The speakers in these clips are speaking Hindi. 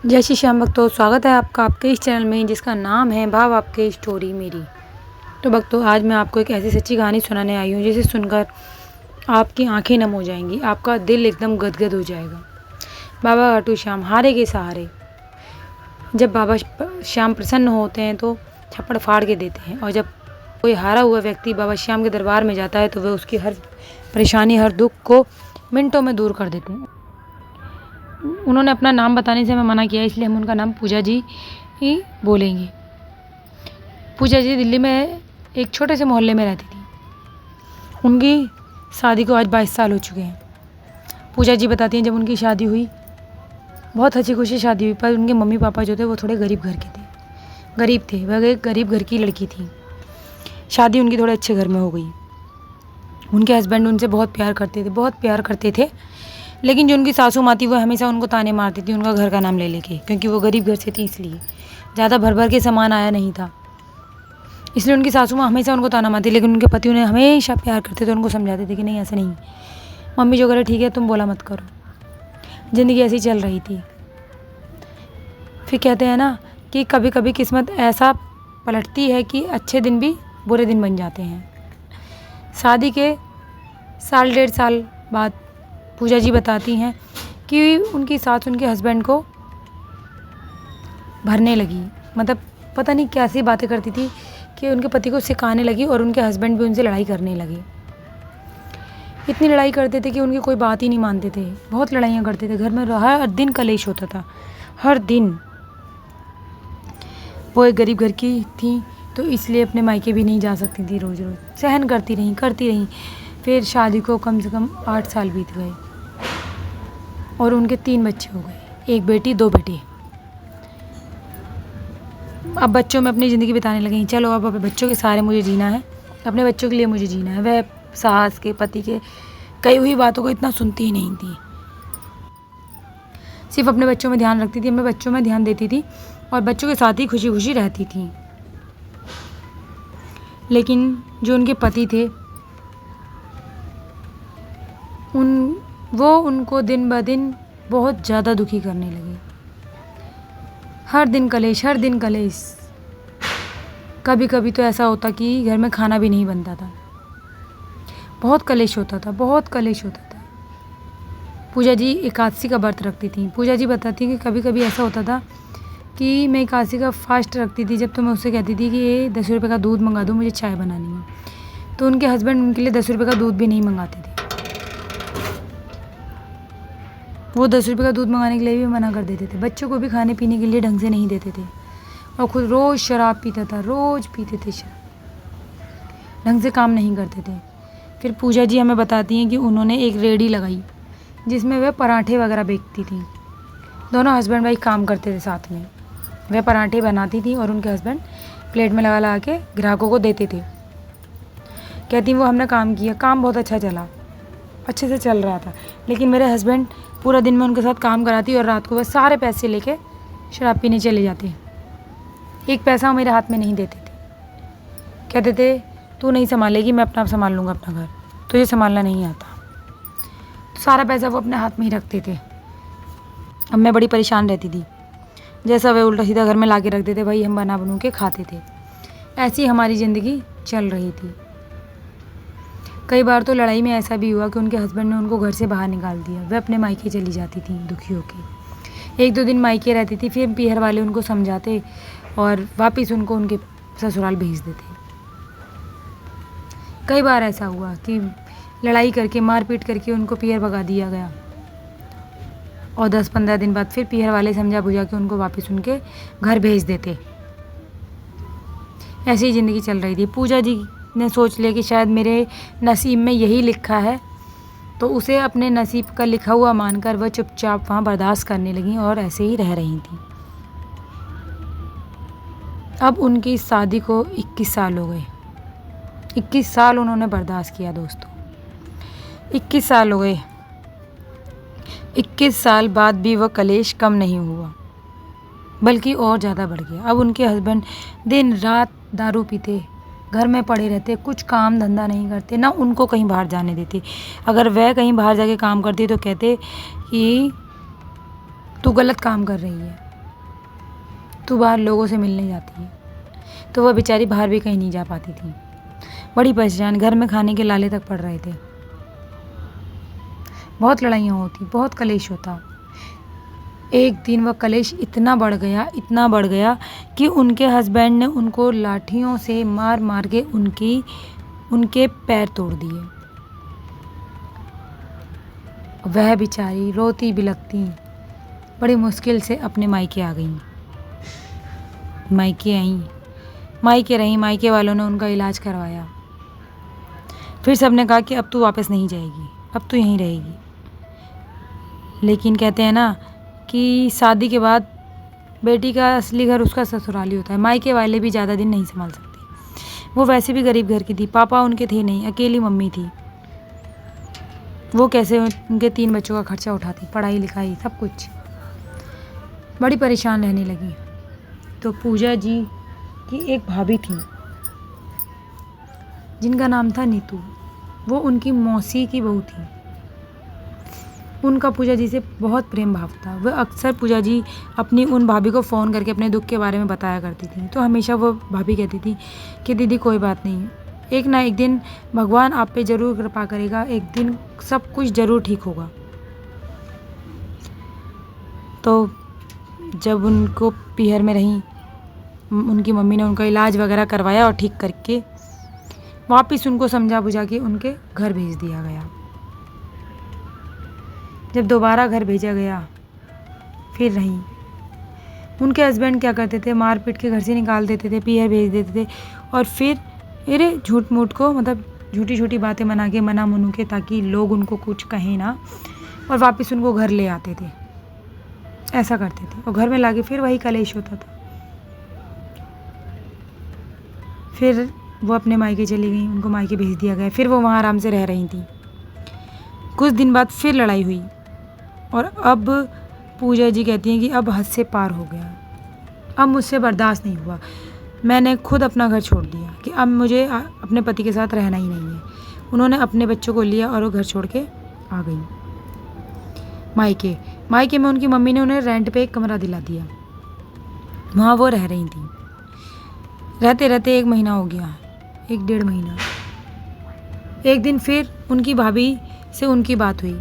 जय श्री श्याम भक्तों, स्वागत है आपका आपके इस चैनल में जिसका नाम है भाव आपके स्टोरी मेरी। तो भक्तों, आज मैं आपको एक ऐसी सच्ची कहानी सुनाने आई हूँ जिसे सुनकर आपकी आंखें नम हो जाएंगी, आपका दिल एकदम गदगद हो जाएगा। बाबा खाटू श्याम हारे के सहारे। जब बाबा श्याम प्रसन्न होते हैं तो छप्पड़ फाड़ के देते हैं, और जब कोई हारा हुआ व्यक्ति बाबा श्याम के दरबार में जाता है तो वह उसकी हर परेशानी, हर दुख को मिनटों में दूर कर देते हैं। उन्होंने अपना नाम बताने से हमें मना किया, इसलिए हम उनका नाम पूजा जी ही बोलेंगे। पूजा जी दिल्ली में एक छोटे से मोहल्ले में रहती थी। उनकी शादी को आज 22 साल हो चुके हैं। पूजा जी बताती हैं, जब उनकी शादी हुई बहुत हंसी खुशी शादी हुई, पर उनके मम्मी पापा जो थे वो थोड़े गरीब घर के थे, गरीब थे। वह एक गरीब घर की लड़की थी। शादी उनकी थोड़े अच्छे घर में हो गई। उनके हस्बैंड उनसे बहुत प्यार करते थे, लेकिन जो उनकी सासू माँ थी वो हमेशा उनको ताने मारती थी उनका घर का नाम ले लेके, क्योंकि वो गरीब घर से थी, इसलिए ज़्यादा भर भर के सामान आया नहीं था। इसलिए उनकी सासू माँ हमेशा उनको ताना मारती, लेकिन उनके पति उन्हें हमेशा प्यार करते थे, उनको समझाते थे कि नहीं, ऐसा नहीं, मम्मी जो करे ठीक है, तुम बोला मत करो। ज़िंदगी ऐसी चल रही थी। फिर कहते हैं ना कि कभी कभी किस्मत ऐसा पलटती है कि अच्छे दिन भी बुरे दिन बन जाते हैं। शादी के साल डेढ़ साल बाद पूजा जी बताती हैं कि उनकी सास उनके हस्बैंड को भरने लगी, मतलब पता नहीं कैसी बातें करती थी कि उनके पति को सिखाने लगी, और उनके हस्बैंड भी उनसे लड़ाई करने लगे। इतनी लड़ाई करते थे कि उनकी कोई बात ही नहीं मानते थे, बहुत लड़ाइयाँ करते थे। घर में हर दिन कलेश होता था, हर दिन। वो एक गरीब घर की थी, तो इसलिए अपने मायके भी नहीं जा सकती थी, रोज़ रोज़ सहन करती रहीं। फिर शादी को कम से कम 8 साल बीत गए और उनके 3 बच्चे हो गए, 1 बेटी 2 बेटे। अब बच्चों में अपनी ज़िंदगी बिताने लगी। चलो अब बच्चों के सहारे मुझे जीना है, अपने बच्चों के लिए मुझे जीना है। वह सास के, पति के कई हुई बातों को इतना सुनती ही नहीं थी, सिर्फ अपने बच्चों में ध्यान रखती थी, अपने बच्चों में ध्यान देती थी और बच्चों के साथ ही खुशी खुशी रहती थी। लेकिन जो उनके पति थे वो उनको दिन ब दिन बहुत ज़्यादा दुखी करने लगे। हर दिन कलेश। कभी कभी तो ऐसा होता कि घर में खाना भी नहीं बनता था, बहुत कलेश होता था। पूजा जी एकादशी का व्रत रखती थी। पूजा जी बताती कि कभी कभी ऐसा होता था कि मैं एकादशी का फास्ट रखती थी, जब तो मैं उससे कहती थी कि ये 10 रुपये का दूध मंगा दो, मुझे चाय बनानी है। तो उनके हस्बैंड उनके लिए 10 रुपये का दूध भी नहीं मंगाते थे। वो 10 रुपये का दूध मंगाने के लिए भी मना कर देते थे। बच्चों को भी खाने पीने के लिए ढंग से नहीं देते थे, और खुद रोज़ शराब पीता था, रोज़ पीते थे शराब, ढंग से काम नहीं करते थे। फिर पूजा जी हमें बताती हैं कि उन्होंने एक रेहड़ी लगाई जिसमें वह पराठे वगैरह बेचती थी। दोनों हस्बैंड वाइफ काम करते थे साथ में। वह पराठे बनाती थी और उनके हस्बैंड प्लेट में लगा के ग्राहकों को देते थे। कहती वो हमने काम किया, काम बहुत अच्छा चला, अच्छे से चल रहा था, लेकिन मेरे हस्बैंड पूरा दिन में उनके साथ काम कराती और रात को वह सारे पैसे लेके शराब पीने चले जाते। एक पैसा मेरे हाथ में नहीं देते थे। कहते थे तू नहीं संभालेगी, मैं अपना संभाल लूँगा अपना घर, तुझे संभालना नहीं आता। तो सारा पैसा वो अपने हाथ में ही रखते थे। अब मैं बड़ी परेशान रहती थी, जैसा वे उल्टा सीधा घर में ला के रख देते, भाई हम बना बनू के खाते थे। ऐसी हमारी ज़िंदगी चल रही थी। कई बार तो लड़ाई में ऐसा भी हुआ कि उनके हस्बैंड ने उनको घर से बाहर निकाल दिया। वह अपने मायके चली जाती थी दुखी होकर। 1-2 दिन मायके रहती थी, फिर पीहर वाले उनको समझाते और वापस उनको उनके ससुराल भेज देते। कई बार ऐसा हुआ कि लड़ाई करके, मारपीट करके उनको पीहर भगा दिया गया, और 10-15 दिन बाद फिर पीहर वाले समझा बुझा के उनको वापस उनके घर भेज देते। ऐसी ही ज़िंदगी चल रही थी। पूजा जी ने सोच लिया कि शायद मेरे नसीब में यही लिखा है, तो उसे अपने नसीब का लिखा हुआ मानकर वह चुपचाप वहाँ बर्दाश्त करने लगी और ऐसे ही रह रही थी। अब उनकी शादी को 21 साल हो गए। 21 साल उन्होंने बर्दाश्त किया दोस्तों, 21 साल हो गए। 21 साल बाद भी वह कलेश कम नहीं हुआ, बल्कि और ज़्यादा बढ़ गया। अब उनके हस्बैंड दिन रात दारू पीते, घर में पड़े रहते, कुछ काम धंधा नहीं करते, ना उनको कहीं बाहर जाने देते। अगर वह कहीं बाहर जाके काम करती तो कहते कि तू गलत काम कर रही है, तू बाहर लोगों से मिलने जाती है। तो वह बेचारी बाहर भी कहीं नहीं जा पाती थी, बड़ी परेशान, घर में खाने के लाले तक पड़ रहे थे। बहुत लड़ाइयाँ होती, बहुत कलेश होता। एक दिन वह कलेश इतना बढ़ गया कि उनके हस्बैंड ने उनको लाठियों से मार मार के उनके पैर तोड़ दिए। वह बेचारी रोती बिलखती बड़ी मुश्किल से अपने मायके आ गई। मायके रहीं, मायके वालों ने उनका इलाज करवाया। फिर सबने कहा कि अब तू वापस नहीं जाएगी, अब तू यहीं रहेगी। लेकिन कहते हैं ना कि शादी के बाद बेटी का असली घर उसका ससुराल ही होता है। मायके वाले भी ज़्यादा दिन नहीं संभाल सकते। वो वैसे भी गरीब घर की थी, पापा उनके थे नहीं, अकेली मम्मी थी। वो कैसे उनके 3 बच्चों का खर्चा उठाती, पढ़ाई लिखाई सब कुछ। बड़ी परेशान रहने लगी। तो पूजा जी की एक भाभी थी जिनका नाम था नीतू। वो उनकी मौसी की बहू थी। उनका पूजा जी से बहुत प्रेम भाव था। वह अक्सर पूजा जी अपनी उन भाभी को फ़ोन करके अपने दुख के बारे में बताया करती थी। तो हमेशा वो भाभी कहती थी कि दीदी कोई बात नहीं, एक ना एक दिन भगवान आप पे ज़रूर कृपा करेगा, एक दिन सब कुछ ज़रूर ठीक होगा। तो जब उनको पीहर में रहीं, उनकी मम्मी ने उनका इलाज वगैरह करवाया और ठीक करके वापस उनको समझा बुझा के उनके घर भेज दिया गया। जब दोबारा घर भेजा गया, फिर रहीं। उनके हस्बैंड क्या करते थे, मार पीट के घर से निकाल देते थे, पीहर भेज देते थे और फिर झूठ मूठ को, मतलब झूठी झूठी बातें मना मुनू के, ताकि लोग उनको कुछ कहें ना, और वापस उनको घर ले आते थे। ऐसा करते थे और घर में लाके फिर वही कलेश होता था। फिर वो अपने मायके चली गई, उनको मायके भेज दिया गया। फिर वो वहाँ आराम से रह रही थी। कुछ दिन बाद फिर लड़ाई हुई और अब पूजा जी कहती हैं कि अब हद से पार हो गया, अब मुझसे बर्दाश्त नहीं हुआ। मैंने खुद अपना घर छोड़ दिया कि अब मुझे अपने पति के साथ रहना ही नहीं है। उन्होंने अपने बच्चों को लिया और वो घर छोड़ के आ गई मायके में। उनकी मम्मी ने उन्हें रेंट पे एक कमरा दिला दिया। वहाँ वो रह रही थी। रहते रहते 1 महीना हो गया, 1-1.5 महीना। एक दिन फिर उनकी भाभी से उनकी बात हुई।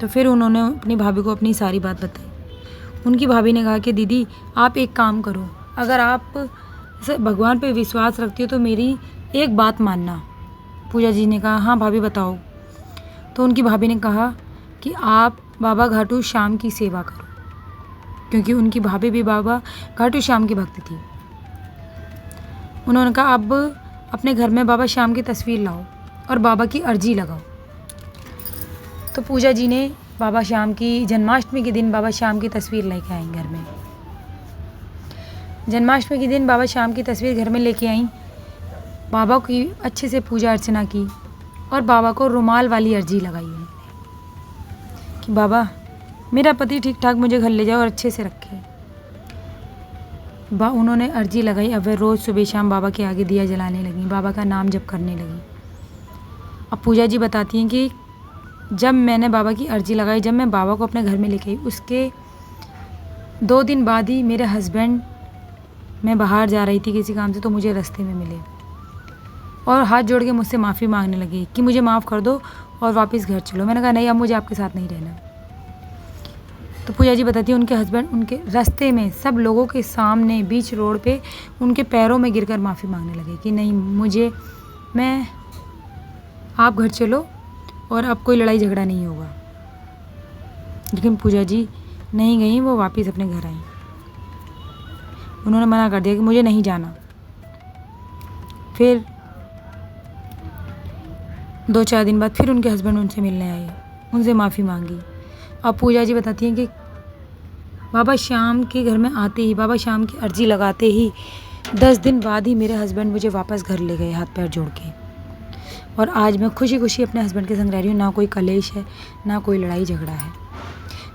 तो फिर उन्होंने अपनी भाभी को अपनी सारी बात बताई। उनकी भाभी ने कहा कि दीदी आप एक काम करो, अगर आप भगवान पे विश्वास रखती हो तो मेरी एक बात मानना। पूजा जी ने कहा हाँ भाभी बताओ। तो उनकी भाभी ने कहा कि आप बाबा घाटू श्याम की सेवा करो, क्योंकि उनकी भाभी भी बाबा घाटू श्याम की भक्त थी। उन्होंने कहा अब अपने घर में बाबा श्याम की तस्वीर लाओ और बाबा की अर्जी लगाओ। तो पूजा जी ने बाबा श्याम की जन्माष्टमी के दिन बाबा श्याम की तस्वीर लेके आई घर में। जन्माष्टमी के दिन बाबा श्याम की तस्वीर घर में लेके आई। बाबा की अच्छे से पूजा अर्चना की और बाबा को रुमाल वाली अर्जी लगाई है कि बाबा मेरा पति ठीक ठाक मुझे घर ले जाओ और अच्छे से रखे। उन्होंने अर्जी लगाई। अब वे रोज़ सुबह शाम बाबा के आगे दिया जलाने लगी, बाबा का नाम जप करने लगी। अब पूजा जी बताती हैं कि जब मैंने बाबा की अर्जी लगाई, जब मैं बाबा को अपने घर में लेके आई, उसके 2 दिन बाद ही मेरे हस्बैंड, मैं बाहर जा रही थी किसी काम से, तो मुझे रास्ते में मिले और हाथ जोड़ के मुझसे माफ़ी मांगने लगे कि मुझे माफ़ कर दो और वापस घर चलो। मैंने कहा नहीं, अब मुझे आपके साथ नहीं रहना। तो पूजा जी बताती है उनके हस्बैंड उनके रास्ते में सब लोगों के सामने बीच रोड पे उनके पैरों में गिरकर माफ़ी मांगने लगे कि नहीं, आप घर चलो और अब कोई लड़ाई झगड़ा नहीं होगा। लेकिन पूजा जी नहीं गई, वो वापस अपने घर आई। उन्होंने मना कर दिया कि मुझे नहीं जाना। फिर 2-4 दिन बाद फिर उनके हस्बैंड उनसे मिलने आए, उनसे माफ़ी मांगी। अब पूजा जी बताती हैं कि बाबा श्याम के घर में आते ही, बाबा श्याम की अर्जी लगाते ही 10 दिन बाद ही मेरे हस्बैंड मुझे वापस घर ले गए हाथ पैर जोड़ के। और आज मैं खुशी खुशी अपने हस्बैंड के संग रह रही हूँ। ना कोई कलेश है, ना कोई लड़ाई झगड़ा है।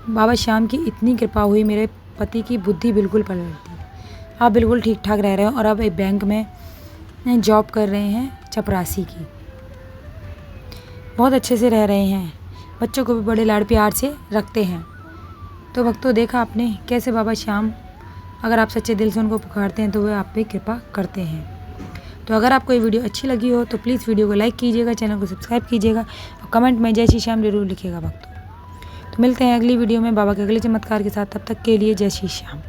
बाबा श्याम की इतनी कृपा हुई, मेरे पति की बुद्धि बिल्कुल पलट दी। आप बिल्कुल ठीक ठाक रह रहे हैं और अब एक बैंक में जॉब कर रहे हैं चपरासी की। बहुत अच्छे से रह रहे हैं, बच्चों को भी बड़े लाड़ प्यार से रखते हैं। तो वक्तों देखा आपने कैसे बाबा श्याम अगर आप सच्चे दिल से उनको पुकारते हैं तो वे आप पे कृपा करते हैं। तो अगर आपको ये वीडियो अच्छी लगी हो तो प्लीज़ वीडियो को लाइक कीजिएगा, चैनल को सब्सक्राइब कीजिएगा और कमेंट में जय श्री श्याम जरूर लिखिएगा भक्तों। तो मिलते हैं अगली वीडियो में बाबा के अगले चमत्कार के साथ। तब तक के लिए जय श्री श्याम।